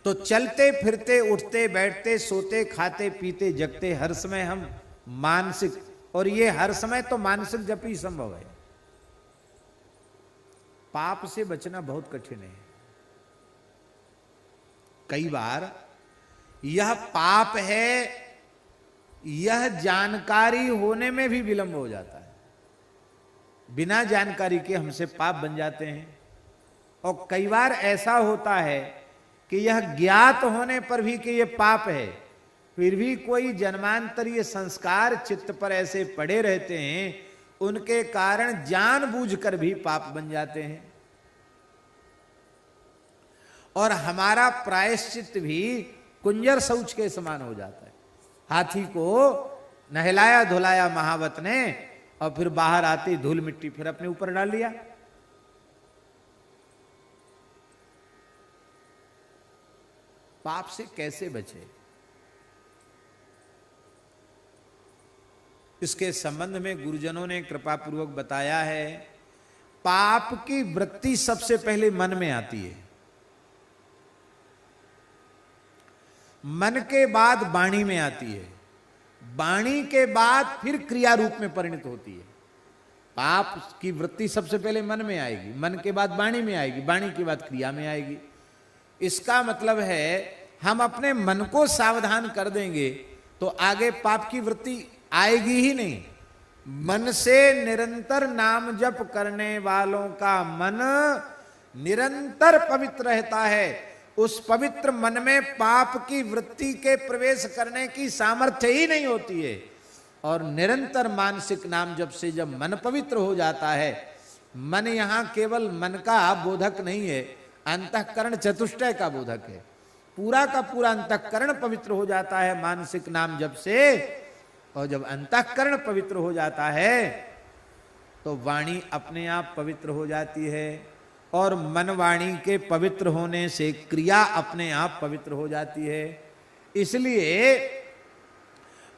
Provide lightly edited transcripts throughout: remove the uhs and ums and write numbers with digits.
तो चलते फिरते उठते बैठते सोते खाते पीते जगते हर समय हम मानसिक, और ये हर समय तो मानसिक जप ही संभव है। पाप से बचना बहुत कठिन है। कई बार यह पाप है, यह जानकारी होने में भी विलंब हो जाता है। बिना जानकारी के हमसे पाप बन जाते हैं। और कई बार ऐसा होता है कि यह ज्ञात होने पर भी कि यह पाप है, फिर भी कोई जन्मांतरीय संस्कार चित्त पर ऐसे पड़े रहते हैं, उनके कारण जानबूझकर भी पाप बन जाते हैं। और हमारा प्रायश्चित भी कुंजर शौच के समान हो जाता है। हाथी को नहलाया धुलाया महावत ने, और फिर बाहर आती धूल मिट्टी फिर अपने ऊपर डाल लिया। पाप से कैसे बचे, इसके संबंध में गुरुजनों ने कृपा पूर्वक बताया है। पाप की वृत्ति सबसे पहले मन में आती है, मन के बाद वाणी में आती है, वाणी के बाद फिर क्रिया रूप में परिणत होती है। पाप की वृत्ति सबसे पहले मन में आएगी, मन के बाद वाणी में आएगी, वाणी के बाद क्रिया में आएगी। इसका मतलब है हम अपने मन को सावधान कर देंगे तो आगे पाप की वृत्ति आएगी ही नहीं। मन से निरंतर नाम जप करने वालों का मन निरंतर पवित्र रहता है। उस पवित्र मन में पाप की वृत्ति के प्रवेश करने की सामर्थ्य ही नहीं होती है। और निरंतर मानसिक नाम जप से जब मन पवित्र हो जाता है, मन यहां केवल मन का बोधक नहीं है, अंतःकरण चतुष्टय का बोधक है। पूरा का पूरा अंतःकरण पवित्र हो जाता है मानसिक नाम जप से। और जब अंतःकरण पवित्र हो जाता है तो वाणी अपने आप पवित्र हो जाती है, और मन वाणी के पवित्र होने से क्रिया अपने आप पवित्र हो जाती है। इसलिए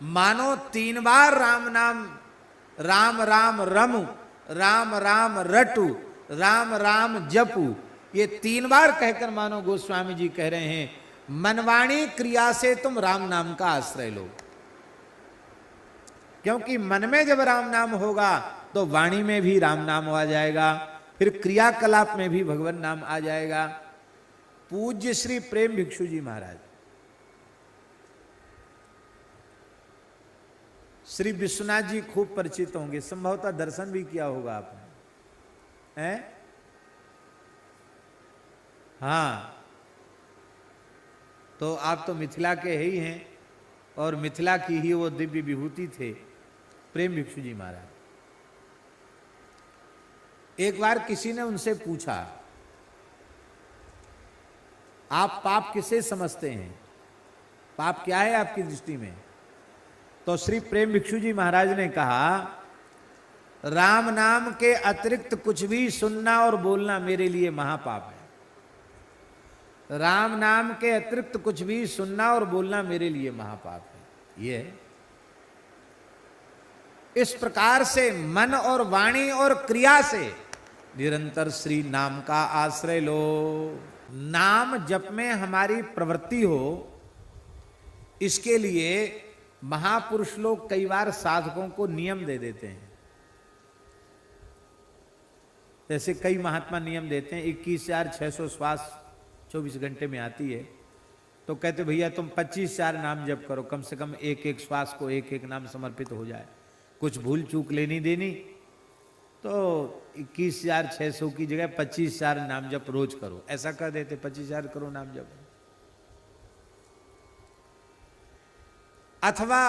मानो 3 बार राम नाम, राम राम रमु, राम राम रटु, राम राम जपु, ये 3 बार कहकर मानो गोस्वामी जी कह रहे हैं मनवाणी क्रिया से तुम राम नाम का आश्रय लो। क्योंकि मन में जब राम नाम होगा तो वाणी में भी राम नाम आ जाएगा, फिर क्रियाकलाप में भी भगवान नाम आ जाएगा। पूज्य श्री प्रेम भिक्षु जी महाराज, श्री विश्वनाथ जी खूब परिचित होंगे, संभवतः दर्शन भी किया होगा आपने, हैं? हाँ, तो आप तो मिथिला के ही हैं, और मिथिला की ही वो दिव्य विभूति थे प्रेम भिक्षु जी महाराज। एक बार किसी ने उनसे पूछा, आप पाप किसे समझते हैं, पाप क्या है आपकी दृष्टि में? तो श्री प्रेम भिक्षु जी महाराज ने कहा, राम नाम के अतिरिक्त कुछ भी सुनना और बोलना मेरे लिए महापाप है। राम नाम के अतिरिक्त कुछ भी सुनना और बोलना मेरे लिए महापाप है। ये इस प्रकार से मन और वाणी और क्रिया से निरंतर श्री नाम का आश्रय लो। नाम जप में हमारी प्रवृत्ति हो, इसके लिए महापुरुष लोग कई बार साधकों को नियम दे देते हैं। जैसे कई महात्मा नियम देते हैं, 21,600 श्वास 24 घंटे में आती है, तो कहते भैया तुम 25,000 नाम जप करो, कम से कम एक एक श्वास को एक एक नाम समर्पित हो जाए, कुछ भूल चूक लेनी देनी, तो 21,600 की जगह 25,000 नाम जप रोज करो, ऐसा कर देते, 25,000 करो नाम जप। अथवा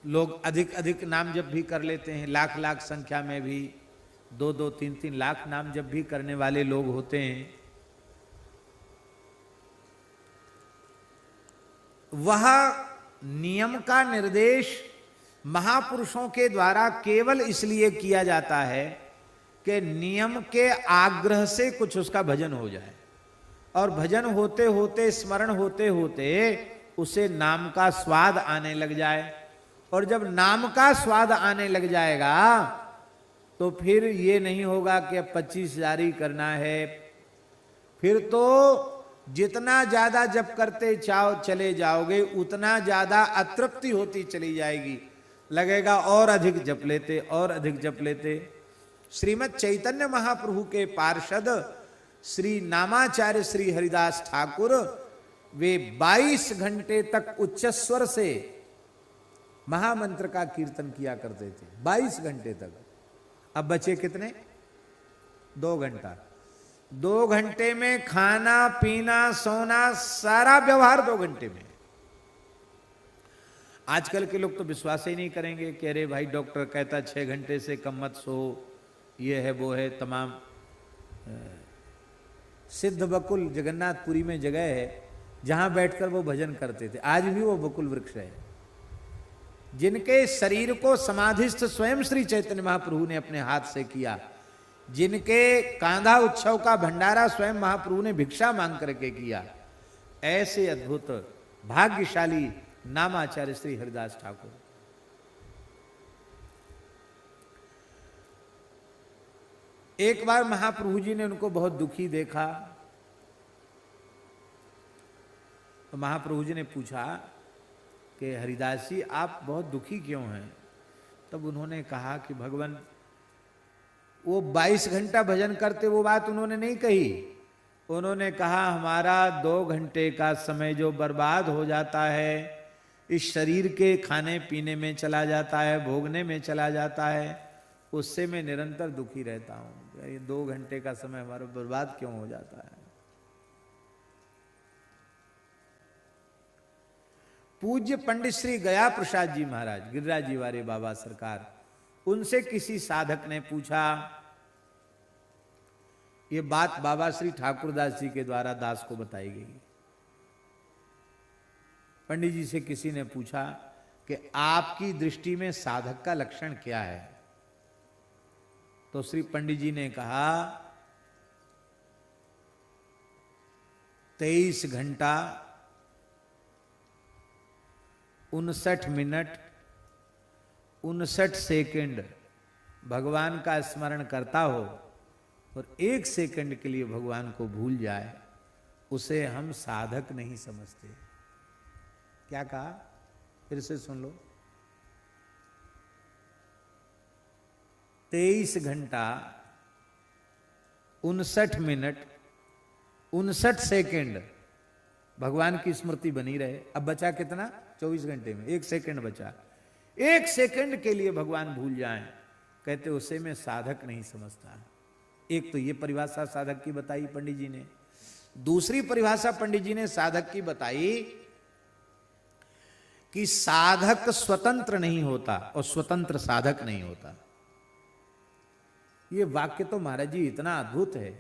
लोग अधिक अधिक नाम जप भी कर लेते हैं, लाख लाख संख्या में भी 2-2, 3-3 लाख नाम जप भी करने वाले लोग होते हैं। वह नियम का निर्देश महापुरुषों के द्वारा केवल इसलिए किया जाता है कि नियम के आग्रह से कुछ उसका भजन हो जाए, और भजन होते होते, स्मरण होते होते उसे नाम का स्वाद आने लग जाए। और जब नाम का स्वाद आने लग जाएगा तो फिर ये नहीं होगा कि अब 25 जारी करना है, फिर तो जितना ज्यादा जप करते चले जाओगे उतना ज्यादा अतृप्ति होती चली जाएगी, लगेगा और अधिक जप लेते और अधिक जप लेते। श्रीमद् चैतन्य महाप्रभु के पार्षद श्री नामाचार्य श्री हरिदास ठाकुर वे 22 घंटे तक उच्च स्वर से महामंत्र का कीर्तन किया करते थे, 22 घंटे तक। अब बचे कितने? 2 घंटा। 2 घंटे में खाना पीना सोना सारा व्यवहार 2 घंटे में। आजकल के लोग तो विश्वास ही नहीं करेंगे कि अरे भाई डॉक्टर कहता 6 घंटे से कम मत सो, ये है वो है तमाम। सिद्ध बकुल जगन्नाथपुरी में जगह है जहां बैठकर वो भजन करते थे, आज भी वो बकुल वृक्ष है। जिनके शरीर को समाधिस्थ स्वयं श्री चैतन्य महाप्रभु ने अपने हाथ से किया, जिनके कांधा उत्सव का भंडारा स्वयं महाप्रभु ने भिक्षा मांग करके किया, ऐसे अद्भुत भाग्यशाली नामाचार्य श्री हरिदास ठाकुर। एक बार महाप्रभु जी ने उनको बहुत दुखी देखा, तो महाप्रभु जी ने पूछा कि हरिदास जी आप बहुत दुखी क्यों हैं? तब उन्होंने कहा कि भगवान, वो 22 घंटा भजन करते वो बात उन्होंने नहीं कही। उन्होंने कहा हमारा 2 घंटे का समय जो बर्बाद हो जाता है, इस शरीर के खाने पीने में चला जाता है, भोगने में चला जाता है, उससे मैं निरंतर दुखी रहता हूं। ये 2 घंटे का समय हमारा बर्बाद क्यों हो जाता है? पूज्य पंडित श्री गया प्रसाद जी महाराज, गिरिराज जी वाले बाबा सरकार, उनसे किसी साधक ने पूछा, ये बात बाबा श्री ठाकुरदास जी के द्वारा दास को बताई गई। पंडित जी से किसी ने पूछा कि आपकी दृष्टि में साधक का लक्षण क्या है? तो श्री पंडित जी ने कहा 23 घंटा 59 मिनट 59 सेकंड भगवान का स्मरण करता हो और 1 सेकंड के लिए भगवान को भूल जाए, उसे हम साधक नहीं समझते। क्या कहा? फिर से सुन लो। 23 घंटा 59 मिनट 59 सेकंड भगवान की स्मृति बनी रहे। अब बचा कितना? 24 घंटे में 1 सेकंड बचा। 1 सेकंड के लिए भगवान भूल जाएं, कहते उसे मैं साधक नहीं समझता। एक तो ये परिभाषा साधक की बताई पंडित जी ने। दूसरी परिभाषा पंडित जी ने साधक की बताई कि साधक स्वतंत्र नहीं होता और स्वतंत्र साधक नहीं होता। ये वाक्य तो महाराज जी इतना अद्भुत है,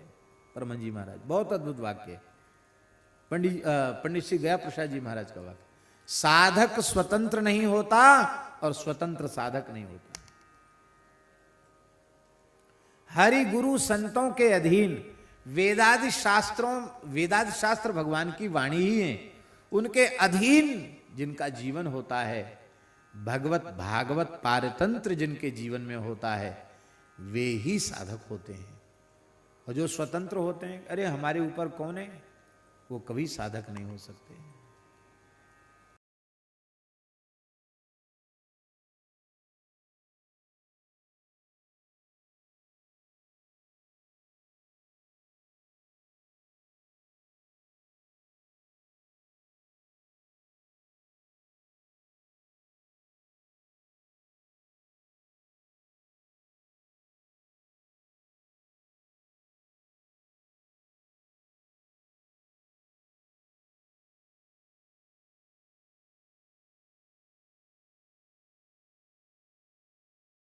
परमहंस जी महाराज, बहुत अद्भुत वाक्य है। पंडित श्री गया प्रसाद जी महाराज का वाक्य, साधक स्वतंत्र नहीं होता और स्वतंत्र साधक नहीं होता। हरि गुरु संतों के अधीन वेदादि शास्त्र भगवान की वाणी ही है, उनके अधीन जिनका जीवन होता है, भगवत भागवत पारतंत्र जिनके जीवन में होता है, वे ही साधक होते हैं। और जो स्वतंत्र होते हैं, अरे हमारे ऊपर कौन है, वो कभी साधक नहीं हो सकते।